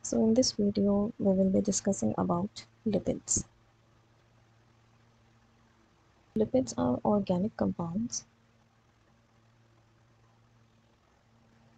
So in this video we will be discussing about lipids. Lipids are organic compounds,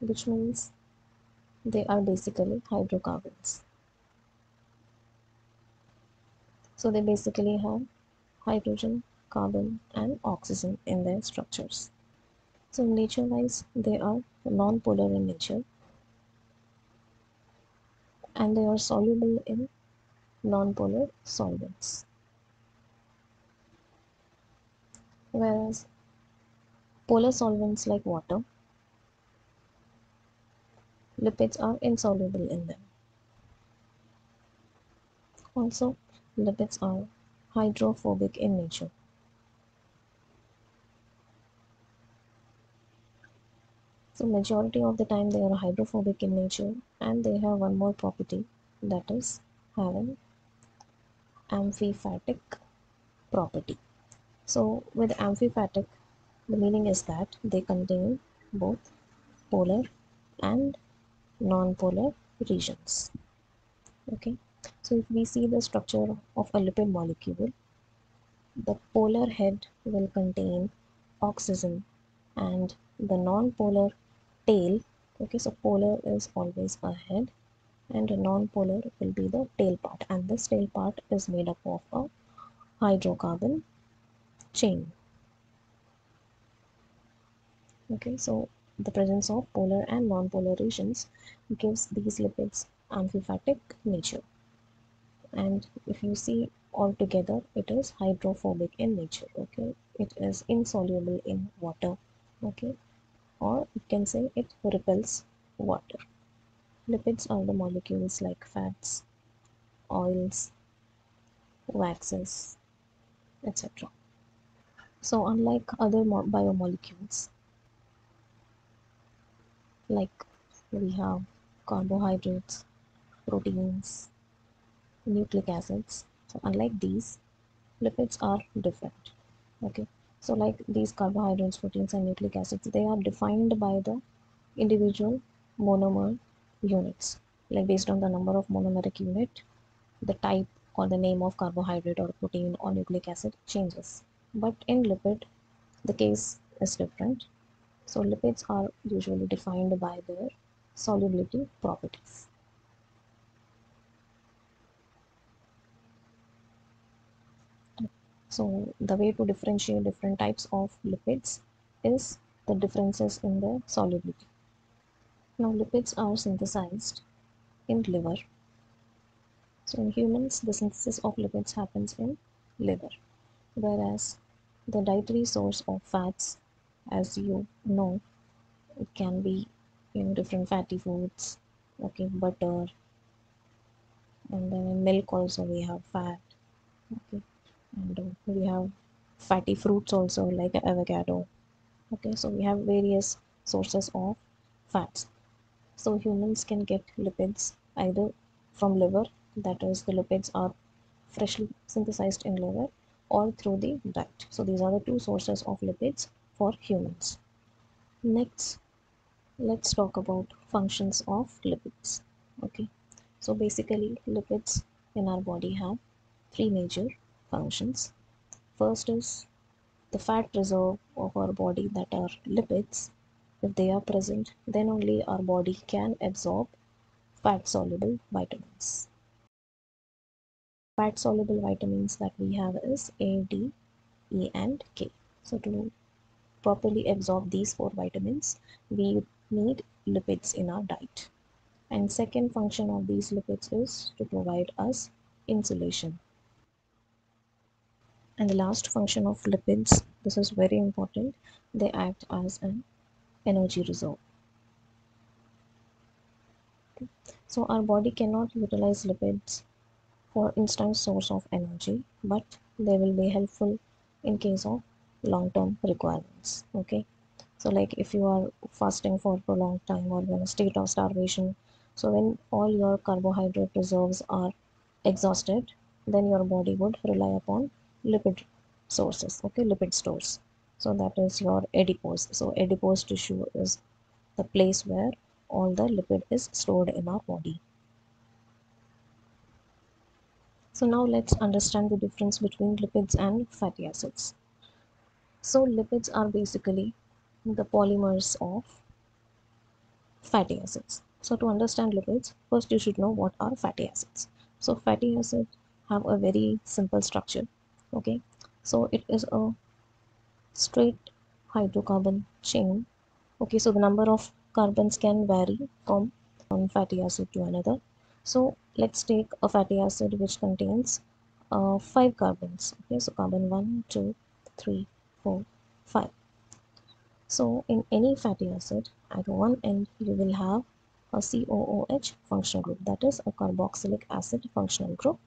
which means they are basically hydrocarbons. So they basically have hydrogen, carbon and oxygen in their structures. So nature wise they are non-polar in nature and they are soluble in non-polar solvents. Whereas polar solvents like water, lipids are insoluble in them. Also, lipids are hydrophobic in nature. So majority of the time they are hydrophobic in nature and they have one more property, that is having amphipathic property. So with amphipathic, the meaning is that they contain both polar and non-polar regions. Okay, so if we see the structure of a lipid molecule, the polar head will contain oxygen and the non-polar tail. Okay, so polar is always a head and a non-polar will be the tail part, and this tail part is made up of a hydrocarbon chain. Okay, so the presence of polar and non-polar regions gives these lipids amphipathic nature, and if you see all together it is hydrophobic in nature. Okay, it is insoluble in water. Okay, or you can say it repels water. Lipids are the molecules like fats, oils, waxes, etc. So unlike other biomolecules, like we have carbohydrates, proteins, nucleic acids, so unlike these, lipids are different. Okay, so like these carbohydrates, proteins and nucleic acids, they are defined by the individual monomer units, like based on the number of monomeric unit, the type or the name of carbohydrate or protein or nucleic acid changes. But in lipid, the case is different. So lipids are usually defined by their solubility properties. So the way to differentiate different types of lipids is the differences in their solubility. Now lipids are synthesized in liver. So in humans, the synthesis of lipids happens in liver, whereas the dietary source of fats, as you know, it can be in different fatty foods, okay, butter, and then in milk also we have fat, okay, and we have fatty fruits also like avocado. Okay, so we have various sources of fats. So humans can get lipids either from liver, that is the lipids are freshly synthesized in liver, or through the diet. So these are the two sources of lipids for humans. Next, let's talk about functions of lipids. Okay, so basically lipids in our body have three major functions. First is the fat reserve of our body, that are lipids. If they are present, then only our body can absorb fat soluble vitamins. Fat soluble vitamins that we have is A, D, E and K. So to properly absorb these four vitamins, we need lipids in our diet. And second function of these lipids is to provide us insulation. And the last function of lipids, this is very important, they act as an energy reserve. So our body cannot utilize lipids for instant source of energy, but they will be helpful in case of long-term requirements. Okay, so like if you are fasting for a prolonged time or in a state of starvation, so when all your carbohydrate reserves are exhausted, then your body would rely upon lipid sources, okay, lipid stores. So that is your adipose. So adipose tissue is the place where all the lipid is stored in our body. So now let's understand the difference between lipids and fatty acids. So lipids are basically the polymers of fatty acids. So to understand lipids, first you should know what are fatty acids. So fatty acids have a very simple structure. Okay, so it is a straight hydrocarbon chain. Okay, so the number of carbons can vary from one fatty acid to another. So let's take a fatty acid which contains 5 carbons. Okay, so carbon 1, 2, 3, 4, 5. So in any fatty acid, at one end you will have a COOH functional group, that is a carboxylic acid functional group,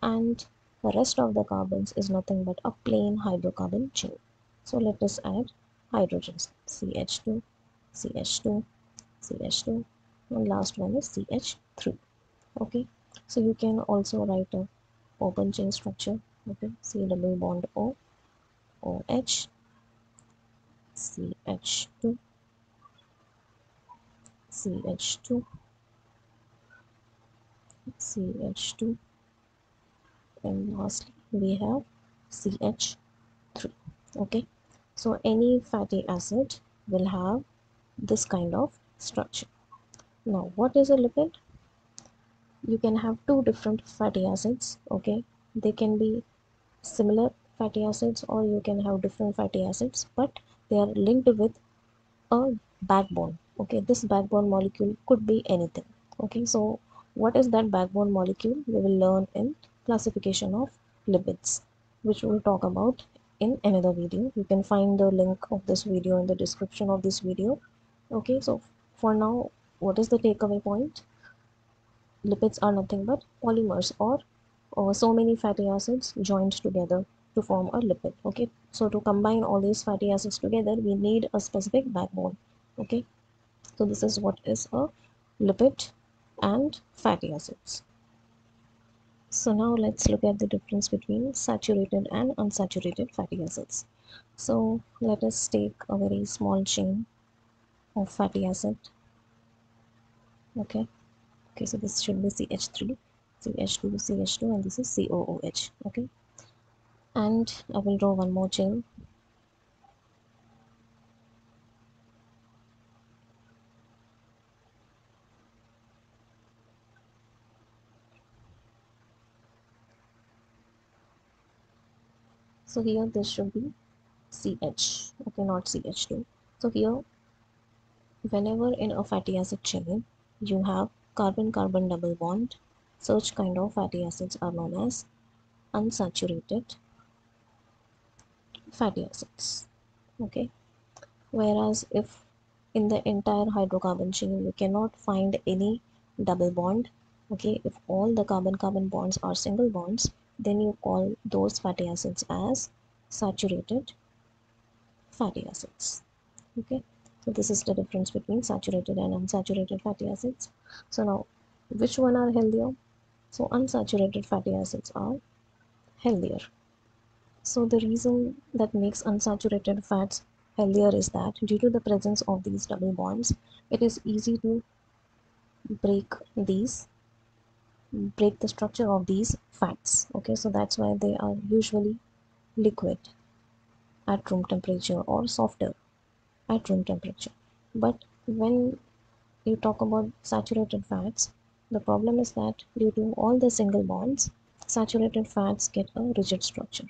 and the rest of the carbons is nothing but a plain hydrocarbon chain. So let us add hydrogens, CH2, CH2, CH2, and last one is CH3. Okay, so you can also write a open chain structure. Okay, C double bond O, OH, CH2, CH2, CH2, and lastly we have CH3. Okay, so any fatty acid will have this kind of structure. Now what is a lipid? You can have two different fatty acids. Okay, they can be similar fatty acids or you can have different fatty acids, but they are linked with a backbone. Okay, this backbone molecule could be anything. Okay, so what is that backbone molecule? We will learn in classification of lipids, which we'll talk about in another video. You can find the link of this video in the description of this video. Okay, so for now, what is the takeaway point? Lipids are nothing but polymers or so many fatty acids joined together to form a lipid. Okay, so to combine all these fatty acids together, we need a specific backbone. Okay, so this is what is a lipid and fatty acids. So now let's look at the difference between saturated and unsaturated fatty acids. So let us take a very small chain of fatty acid. Okay, okay, so this should be CH3, CH2, CH2, and this is COOH. Okay, and I will draw one more chain. So here this should be CH, okay, not CH2. So here, whenever in a fatty acid chain you have carbon-carbon double bond, such kind of fatty acids are known as unsaturated fatty acids. Okay, whereas if in the entire hydrocarbon chain you cannot find any double bond, okay, if all the carbon-carbon bonds are single bonds, then you call those fatty acids as saturated fatty acids. Okay, so this is the difference between saturated and unsaturated fatty acids. So now, which one are healthier? So unsaturated fatty acids are healthier. So the reason that makes unsaturated fats healthier is that due to the presence of these double bonds, it is easy to break these break the structure of these fats. Okay, so that's why they are usually liquid at room temperature or softer at room temperature. But when you talk about saturated fats, the problem is that due to all the single bonds, saturated fats get a rigid structure.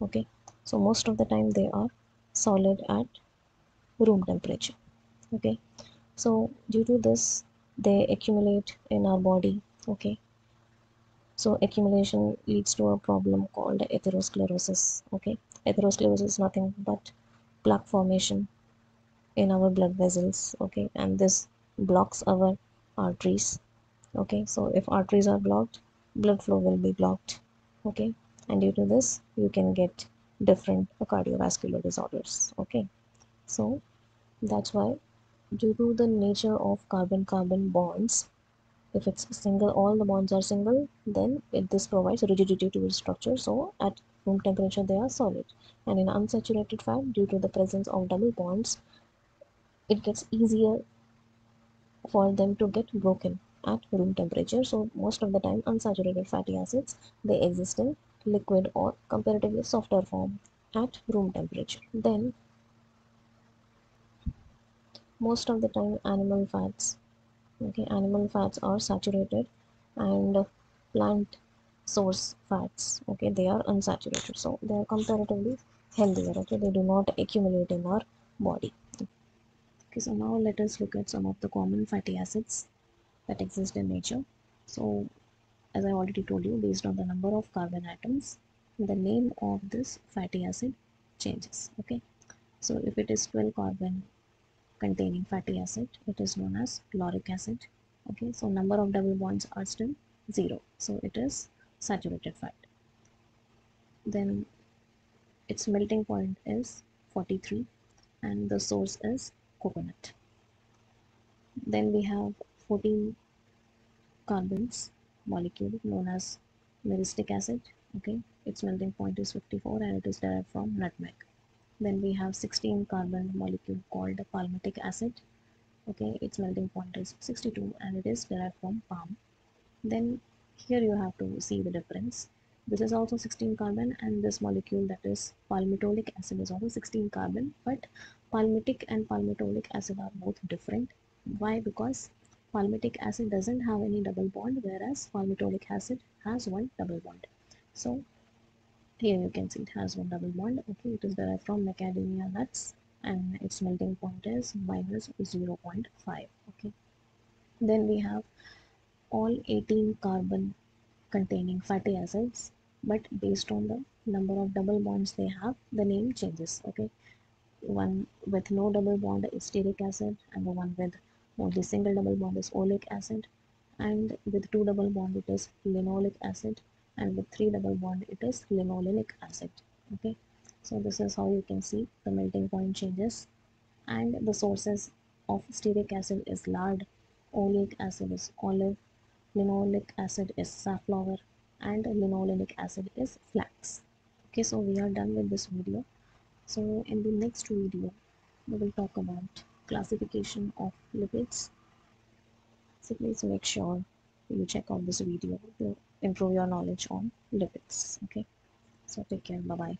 Okay, so most of the time they are solid at room temperature. Okay, so due to this, they accumulate in our body. Okay, so accumulation leads to a problem called atherosclerosis. Okay, atherosclerosis is nothing but plaque formation in our blood vessels. Okay, and this blocks our arteries. Okay, so if arteries are blocked, blood flow will be blocked. Okay, and due to this you can get different cardiovascular disorders. Okay, so that's why due to the nature of carbon carbon bonds, if it's single, all the bonds are single, then this provides rigidity to its structure, so at room temperature they are solid. And in unsaturated fat, due to the presence of double bonds, it gets easier for them to get broken at room temperature. So most of the time unsaturated fatty acids, they exist in liquid or comparatively softer form at room temperature. Then most of the time animal fats, okay, animal fats are saturated, and plant source fats, okay, they are unsaturated, so they are comparatively healthier, okay, they do not accumulate in our body. Okay, so now let us look at some of the common fatty acids that exist in nature. So as I already told you, based on the number of carbon atoms, the name of this fatty acid changes, okay. So if it is 12 carbon containing fatty acid, it is known as lauric acid, okay. So number of double bonds are still 0, so it is saturated fat. Then its melting point is 43 and the source is coconut. Then we have 14 carbons molecule known as myristic acid, okay. Its melting point is 54 and it is derived from nutmeg. Then we have 16 carbon molecule called palmitic acid, okay. Its melting point is 62 and it is derived from palm. Then here you have to see the difference. This is also 16 carbon, and this molecule, that is palmitoleic acid, is also 16 carbon, but palmitic and palmitoleic acid are both different. Why? Because palmitic acid doesn't have any double bond, whereas palmitoleic acid has one double bond. So here you can see it has one double bond, okay. It is derived from macadamia nuts and its melting point is minus 0.5, okay. Then we have all 18 carbon containing fatty acids, but based on the number of double bonds they have, the name changes, okay. One with no double bond is stearic acid, and the one with only single double bond is oleic acid, and with two double bond it is linoleic acid, and with three double bond it is linolenic acid, okay. So this is how you can see the melting point changes. And the sources of stearic acid is lard, oleic acid is olive, linoleic acid is safflower, and linolenic acid is flax. Okay, so we are done with this video. So in the next video, we will talk about classification of lipids. So please make sure you check out this video to improve your knowledge on lipids. Okay, so take care. Bye bye.